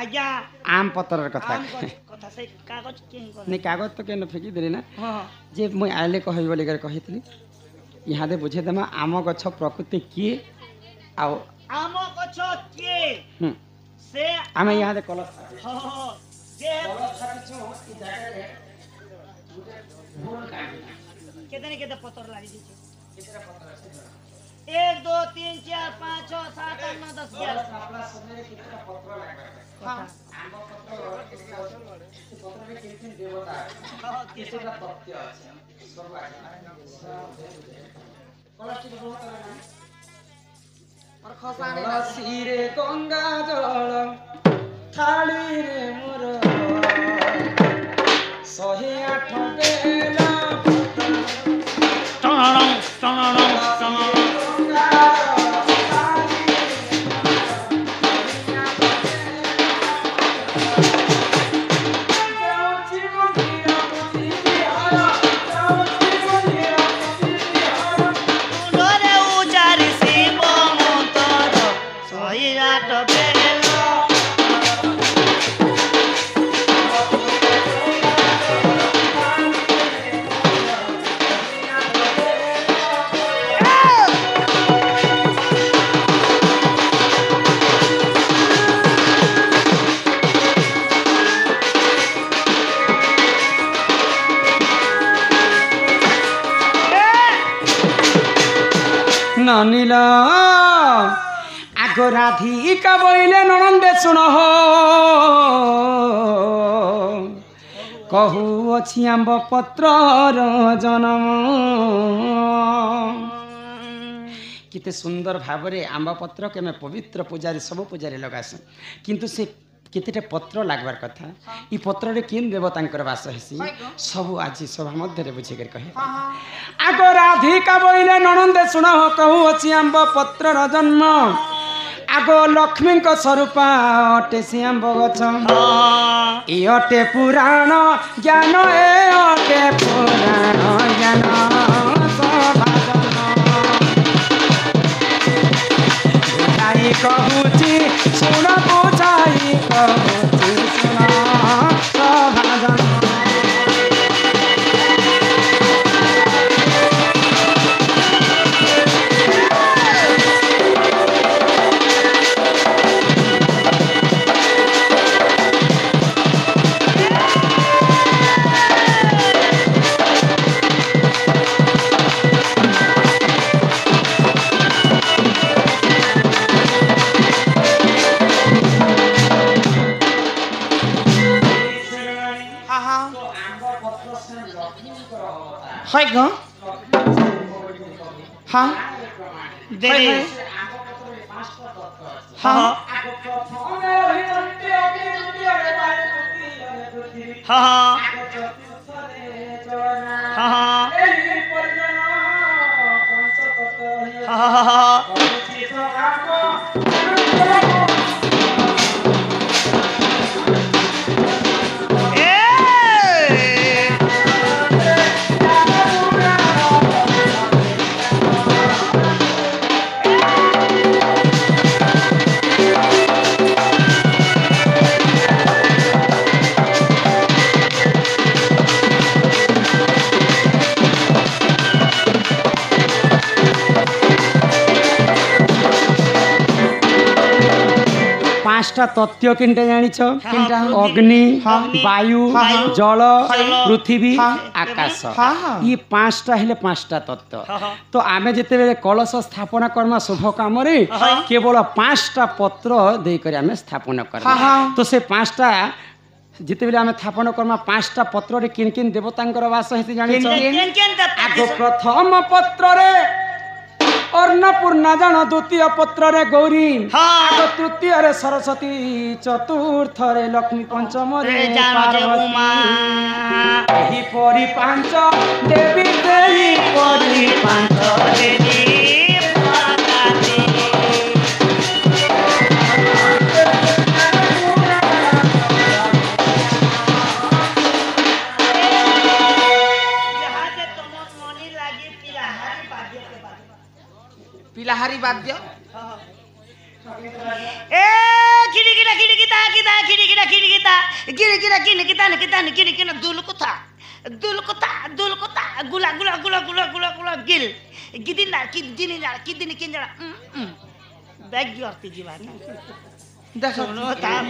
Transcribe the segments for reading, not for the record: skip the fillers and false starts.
आज्ञा आम पतर कथा कथा से कागज के नहीं कागज तो केन फेंकी देली ना हां जे मुई आले कहबी बोली कर कहितली यहाँ दे बुझे देमा आम गछ प्रकृति किए आओ आम गछ के से आमे यहाँ दे कलश हां जे कलश छाटिछु ई जागा रे फूल काटी केते पत्थर लागी दिछे केते पत्थर আছে 1 2 3 4 5 6 7 8 9 10 11 आपला सुने केते पत्र लागबा हां आम पत्र केते আছে पत्र में केते देवता हां केते तथ्य আছে सब আছে कलश के बहुत है और खसाने सिरे गंगा जल थाली रे मोर 108 बेला नानीला आगो राधिका बोले ननंदे सुन हो कहू अछि आंब पत्र जनम किते सुंदर भावरे आंब पत्र के मैं पवित्र पूजारी सब पूजारी लगास किंतु से केतेटा पत्र लागबार कथा ई पत्र रे किन देवतांकर वास हेसी सब आज सभा मध्य रे बुझे कर कहे आगो राधिका बोइले ननंदे सुन हो कहू अछि आंब पत्र र जन्म आगो लक्ष्मी को स्वरूप अटे से आंब गछ ई अटे पुराण ज्ञान ए अटे पुराण ज्ञान कहूची सुन बुझाई कहूची सुन सभाजन है ग हां दे हां हां हां हां पांचटा तथ्य किनटा जानिछ किनटा अग्नि वायु जल पृथ्वी आकाश ये पांचटा हेले पांचटा तत्व तो आमे जेते बेले कलश स्थापना करना शुभ काम रे केवल पांचटा पत्र दे कर आमे स्थापना करना तो से पांचटा जिते बेले आमे स्थापना करना पांचटा पत्र रे किन किन देवतांकर वास हेति जानिछ आगो प्रथम पत्र रे अन्नपूर्णा जान द्वितीय पत्र रे गौरी आग तृतीय रे सरस्वती चतुर्थ रे लक्ष्मी पंचम रे पार्वती एही परि पांच देवी देवी परि पांच देवी पिलाहारी वाद्य ए खिड़की kita kini kita dul kota gula gil gidina kidini kinjala bag yorti jiwana দেখো no ta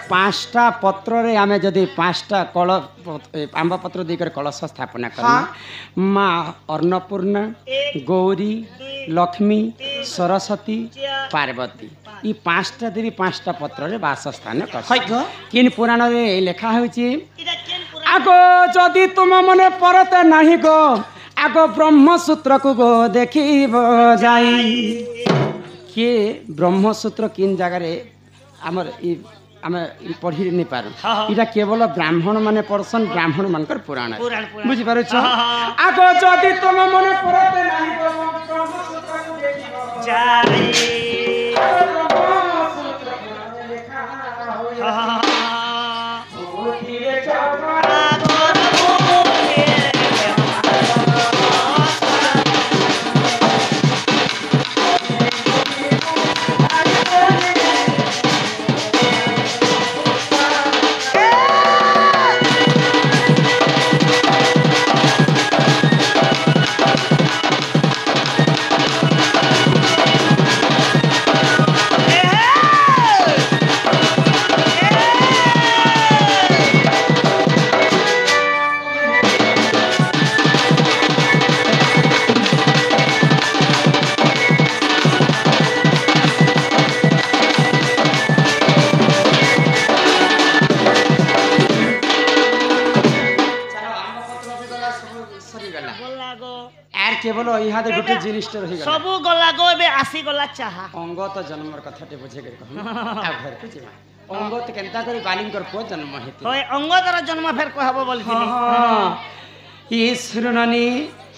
पांचटा पत्र रे आमे जदि पांचटा कल आंबा पत्र देकर कलश स्थापना करना माँ अन्नपूर्णा गौरी लक्ष्मी सरस्वती पार्वती ये पांचटा देवी पांचटा पत्र रे वास स्थान कर किन पुराण रे लेखा होची आगो जदि तुम मने परते नाही गो आगो ब्रह्मसूत्र को गो देखिब जाई के ब्रह्मसूत्र किन जगह रे हमर आम पढ़ी नहीं पार इटा केवल ब्राह्मण माने पढ़सन ब्राह्मण मानकर पुराण बुझी पार आगो जदि तुम मन परते नाही गो ब्रह्मसूत्र को देखिब जाई ब्रह्मसूत्र को लेखा होय केवल इहादे गोटे जिनिसटे रही गला सब गला गो बे आसी गला चाहा अंग तो जन्मर कथाटे बुझे कर कहू आ घर को जिमा अंग तो केनता करी बालिंकर को जन्म हेती होय अंग तर जन्म फेर कहबो बोलथिनी ई सुरननी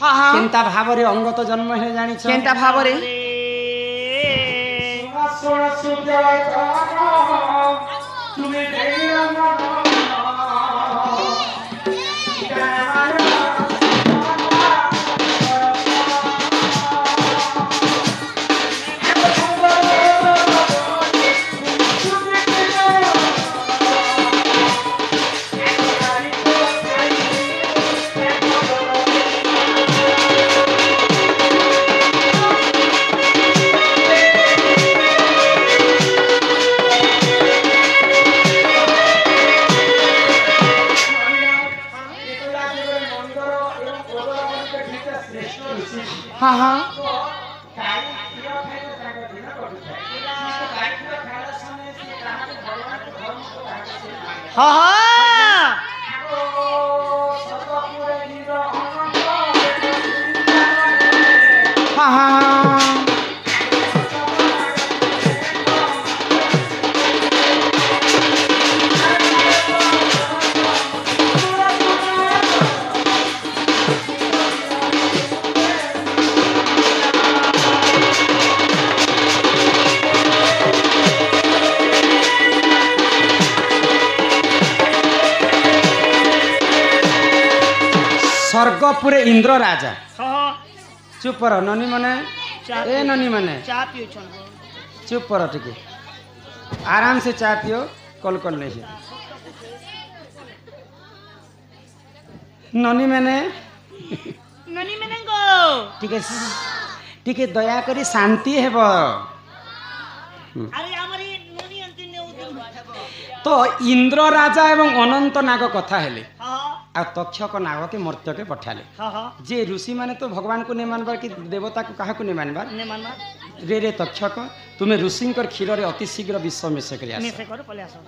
हाँ हाँ केनता भावरे अंग तो जन्म हे जानि छ केनता भावरे सोना सुजा तुमे देहिया हाँ हाँ हाँ हाँ हाँ स्वर्गपुरे इंद्र राजा हाँ चुप रह ननी मने ए ननी मने चा पियो छन चुप रह टिके आराम से चा पियो कल कल नहीं ननी मने ननी मैंने गो टिके टिके दया करी शांति हेब अरे हमारी ननी अंति ने उदर तो इंद्र राजा एवं अनंत नाग कथा हेले हाँ आ तक्षक नाग के मर्त्य के पठाले हाँ हाँ जे ऋषि माने तो भगवान को नहीं मानबार कि देवता को कहा को नहीं मानबार ने मानना रे रे तक्षक तुम्हें ऋषिंकर क्षीर रे अति शीघ्र विश्व मिसे कर ने से करो पले आसो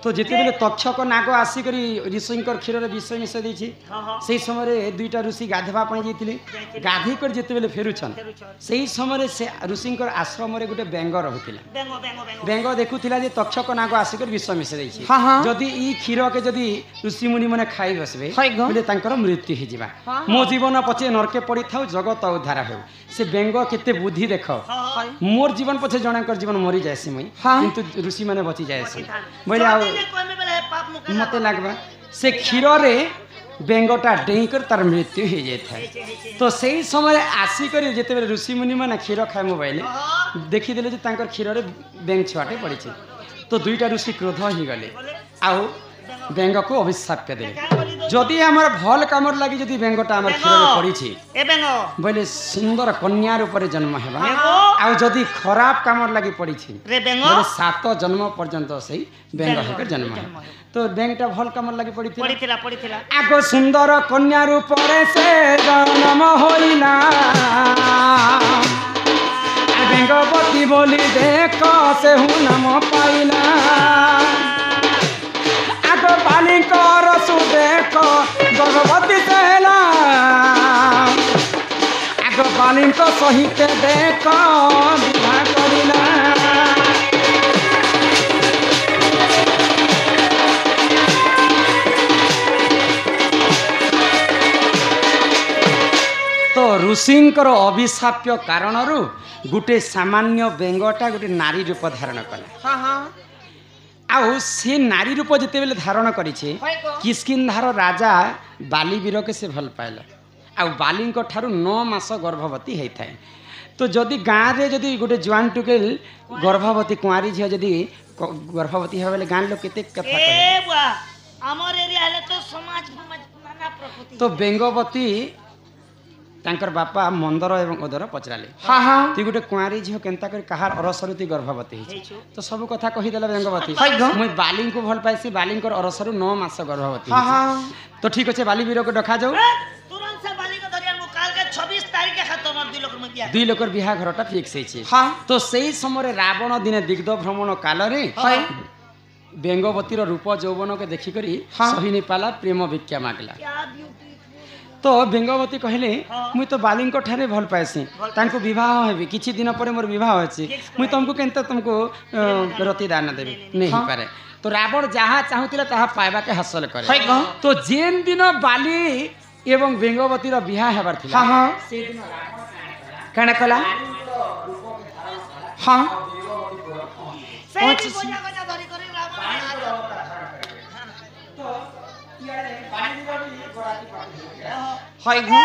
তো যেତେବେଳେ তক্ষক নাগ আসিকরি ঋষিঙ্কর ক্ষীরের বিষ মিশাই দিয়েছি ହଁ ହଁ সেই সময় দুইটা ঋষি গাধবা পাই যাইଥିଲେ গাধি করে যেତେବେଳେ ফেরুছন সেই সময় সে ঋষিঙ্কর আশ্রমরে গোটে বেঙ্গ রহুଥିଲା ବେଙ୍ଗ ବେଙ୍ଗ ବେଙ୍ଗ বেঙ্গ দেখুଥିଲା যে তক্ষক নাগ আসিকরি বিষ মিশাই দিয়েছি হ্যাঁ, হ্যাঁ। যদি ই ক্ষীরকে যদি ঋষিমুনি মানে খাই বসবে হয় গো। বলে তাঙ্কর মৃত্যু হয়ে যা মো জীবন পছে নরকে পড়ি থাও জগত উদ্ধার হেউ সে বেঙ্গ কেতে বুদ্ধি দেখ মোর জীবন পছে জଣଙ୍କର জীবন মরি যায়সি মুই হ্যাঁ। কিন্তু ঋষি মানে বচি যায়সি বলে ଆଉ ଯଦି କହିବେ ବେଲେ ପାପ ମୁକା মতে লাগবা সে ক্ষীরে বেঙ্গটা ডেইকর তার মৃত্যু হয়ে যাই তো সেই সময় আসিকরি যেতবে ঋষিমুনি মানে ক্ষীর খায় মোবাইলে দেখিদেলে যে তাঙ্কর ক্ষীরে বেঙ্গ ছুয়াটে পড়িছে তো দুইটা ঋষি ক্রোধ হয়ে গলে আউ বেঙ্গকে অভিশাপ কে দেলে যদি আমার ভাল কামর লাগি যদি বেঙ্গটা আমার ক্ষীরে পড়িছে ଏ ବେଙ୍ଗ বলে সুন্দর কন্যার উপরে জন্ম হেবা বেঙ্গ আউ যদি খারাপ কামর লাগি পড়িছে ରେ ବେଙ୍ଗ বলে 7 জন্ম পর্যন্ত সেই বেঙ্গ হয়ে জন্ম হেবা তো বেঙ্গটা ভাল কামর লাগি পড়িছে ପଡିଥିଲା ପଡିଥିଲା আগ সুন্দর কন্যার উপরে সে জন্ম হইলা বেঙ্গবতী বলি দেখ সে নাম পাইলা আগ বালিঙ্কর সুদেখ গর্ভবতী হেলা আগ বালিঙ্ক সহিত দেখ বিবাহ করিলা তো ঋষিঙ্কর অভিশাপ্য কারণରୁ গোটে সামান্য বেঙ্গটা গোটে নারী রূপ ধারণ কলা হ্যাঁ হ্যাঁ আউ সে নারী রূপ যেতেবেলে ধারণ করেছে কিষ্কিন্ধার রাজা বালি বীরকে সে ভাল পাইলা আউ বালিঙ্ক ঠারু 9 মাস গর্ভবতী হইথায় তো যদি গাঁরে যদি গোটে জোয়ান টুকেল গর্ভবতী কুঁয়ারি ঝিও যদি গর্ভবতী হবে বলে গাঁ লোক কেতে কথা ଏ কহে ବୁଆ ଆମର ଏରିଆ ହେଲେ ତ ସମାଜ ଫମାଜ ନାନା ପ୍ରକୃତି তো বেঙ্গবতী ତାଙ୍କର ବାପା ମନ୍ଦର ଏବଂ ଓଦର ପଚରାଲେ হ্যাঁ হ্যাঁ তুই ଗୋଟେ କୁଆଁରୀ ଝିଅ କେନ୍ତା କରି କାହାର ଅରସରୁ ତୁଇ ଗର୍ଭବତୀ ହେଇଛୁ ହେଇଛୁ ତ ସବୁ କଥା କହିଦେଲା ବେଙ୍ଗବତୀ হয় গো। ମୁଇଁ ବାଲିଙ୍କୁ ଭଲ ପାଇସି ବାଲିଙ୍କର ଅରସରୁ 9 ମାସ ଗର୍ଭବତୀ হ্যাঁ ହେଇଛି। হ্যাঁ ତ ଠିକ ଅଛି ବାଲି ବୀରକୁ ଡକାଯାଉ ଏ, ତୁରନ୍ତ ସେ ବାଲିକ ଧରି ଆଣିବୁ କାଲକେ 26 ତାରିଖେ ଖା ତମର ଦୁଇ ଲୋକର ମధ్ୟ ଦୁଇ ଲୋକର ବିହା ଘରଟା ଫିକ୍ସ ହେଇଛି হ্যাঁ ତ ସେଇ ସମୟରେ ରାବଣ ଦିନେ ଦିଗ୍ଧ ଭ୍ରମଣ କାଳରେ হয় ବେଙ୍ଗବତୀର ରୂପ ଯୌବନକେ ଦେଖିକରି ହଁ। ସହି ନି ପାଲା ପ୍ରେମ ଭିକ୍ଷା ମାଗିଲା क्या ब्यूटी তো বেঙ্গবতী কহিলে ହଁ। মুই তো বালিঙ্ক ঠারে ভাল পাইছি তাঙ্কু বিবাহ হেবি কিছু দিন পরে মোর বিবাহ আছে মুই তমকু কেনতা তমকু রতি দান দেবি নেই ହଁ। পারে তো রাবণ যাহা চাহুতিলা তাহা পাইবাকে হাসল করে হয় গো। তো যেন দিন বালি এবং বেঙ্গবতীর বিবাহ হেবার থিলা হ্যাঁ হ্যাঁ কেন কলা হ্যাঁ ସେଇଠି ଗଜା ଗଜା ଧରି କରି ରାବଣ হয় গো।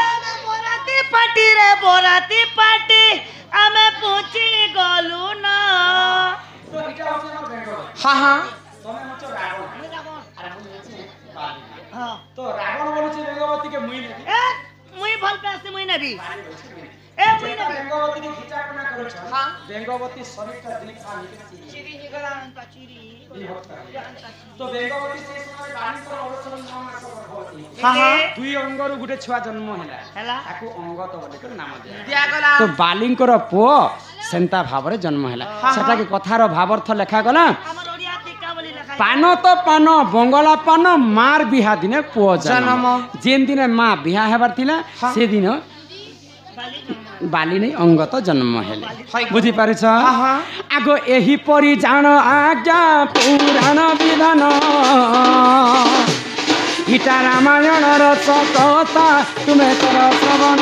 ବରାତି ପାଟି ରେ ବରାତି ପାଟି ଆମେ ପହଞ୍ଚି ଗଲୁ ନା হ্যাঁ হ্যাঁ ହଁ তো রাবণ বলছে বেঙ্গবতীকে মুই নেবি ଏ ମୁଇଁ ଭଲ ପାଇସି ମୁଇଁ ନେବି ଏ ମୁଇଁ ନେବି বেঙ্গবতীকে খিচাপনা করছ হ্যাঁ বেঙ্গবতী শরীরটা দিন খানিকে চিনি ଚିରି ହେଇଗଲା ଏନ୍ତା ଚିରି তো বেঙ্গবতী সেই সময় বালিঙ্কর অবসর 9 মাস গর্ভবতী হ্যাঁ হ্যাঁ দুই অঙ্গରୁ ଗୋଟେ ଛୁଆ ଜନ୍ମ ହେଲା ହେଲା ତାକୁ ଅଙ୍ଗତ ବୋଲି କରି ନାମ ଦିଆ দিয়াগলা ତ ବାଲିଙ୍କର ପୁଅ ସେନ୍ତା ଭାବରେ ଜନ୍ମ ହେଲା ସେଟାକେ କଥାର ଭାବାର୍ଥ ଲେଖାଗଲା ଆମର ଓଡ଼ିଆ ଟିକା ବୋଲି ଲେଖା ପାନ ତ ପାନ ବଙ୍ଗଳା ପାନ ମାର ବିହା ଦିନେ ପୁଅ ଜନ୍ମ ଜନ୍ମ। ଯେନ୍ ଦିନେ ମା ବିହା ହେବାର ଥିଲା ସେଦିନ ବାଲି ଜନ୍ମ ବାଲି ନେଇ ଅଙ୍ଗତ ଜନ୍ମ ହେଲେ হয় গো। ବୁଝିପାରୁଛ হ্যাঁ হ্যাঁ ଆଗ ଏହିପରି ଜାଣ ଆଜ୍ଞା ପୁରାଣ ବିଧାନ ଗୀତା ରାମାୟଣର ସତତା ତୁମେ କର ଶ୍ରବଣ